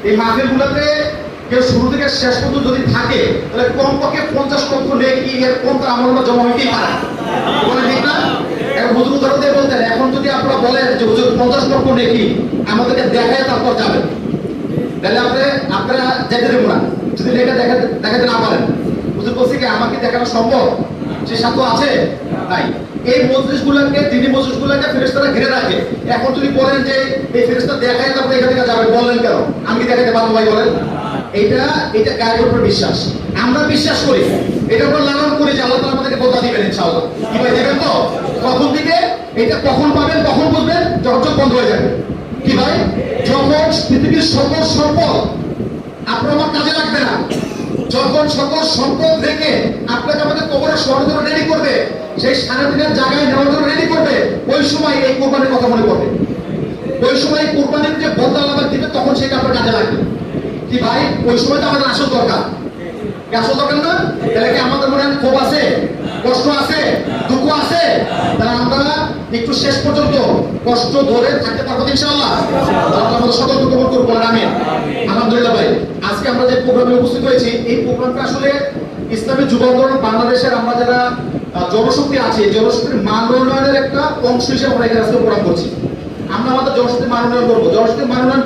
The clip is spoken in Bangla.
এই মাহফিলগুলোতে কেউ শুরু থেকে শেষ পর্যন্ত যদি থাকে তাহলে কমপক্ষে 50 লক্ষ নেকি এর কম তার আমলটা জমা হইতেই পারে। বলে ঠিক না? এখন হুজুর উদাহরণ দিয়ে বলতেন, এখন যদি আপনারা বলেন যে হুজুর 50 লক্ষ নেকি আমাদেরকে দেখায় তারপর যাবেন, তাহলে আপনারা যেতে দেবো না যদি দেখাতে না পারেন। হুজুর বলছে কি আমাকে দেখানো সম্ভব? সে সাধ্য আছে? নাই। এই মজলিসগুলোকে, দিনী মজলিসগুলোকে ফেরেশতারা ঘিরে রাখে। এখন যদি বলেন যে এই ফেরেশতা দেখায় তারপরে এখান থেকে যাবেন, বললেন কেন? আমি কি দেখাতে পারবো ভাই বলেন? এটা গায়ের উপর বিশ্বাস। আমরা বিশ্বাস করি, এটা উপর লালন করি যে আল্লাহ তাআলা আমাদেরকে বোঝা দিবেন ইনশাআল্লাহ। কি ভাই দিবেন তো? কখন দিকে? এটা কখন পাবেন, কখন বুঝবেন? যখন চোখ বন্ধ হয়ে যাবে। কি ভাই? যখন পৃথিবীর সকল সম্পদ আপনার আমার কাজে লাগবে না, যখন সকল সম্পদ রেখে আপনাকে আমাদের কবরের সরঞ্জাম রেডি করবে, সেই সারাদিনের জায়গায় নেওয়ার জন্য রেডি করবে, ওই সময় এই কোরবানির কথা মনে পড়বে। ওই সময় কোরবানির যে বদলা আল্লাহ দিবে তখন সেটা আপনার কাজে লাগবে। কি ভাই? ওই সময় তো আমাদের আসল দরকার। আসল দরকার না? তাহলে কি আমাদের মনে ক্ষোভ আছে, কষ্ট আছে, দুঃখ আছে? তাহলে আমরা একটু শেষ পর্যন্ত কষ্ট ধরে থাকতে পারবো ইনশাআল্লাহ। আল্লাহ আমাদের সকলকে কবুল করুন, বলেন আমিন। আলহামদুলিল্লাহ ভাই, আজকে আমরা যে প্রোগ্রামে উপস্থিত হয়েছি, এই প্রোগ্রামটা আসলে ইসলামী যুব আন্দোলন বাংলাদেশের আমরা যারা জনশক্তি আছে, জনশক্তির মান উন্নয়নের একটা অংশ হিসেবে আমরা এখানে আজকে প্রোগ্রাম করছি। আমরা আমাদের জনশক্তির মান উন্নয়ন করবো। জনশক্তির মান উন্নয়ন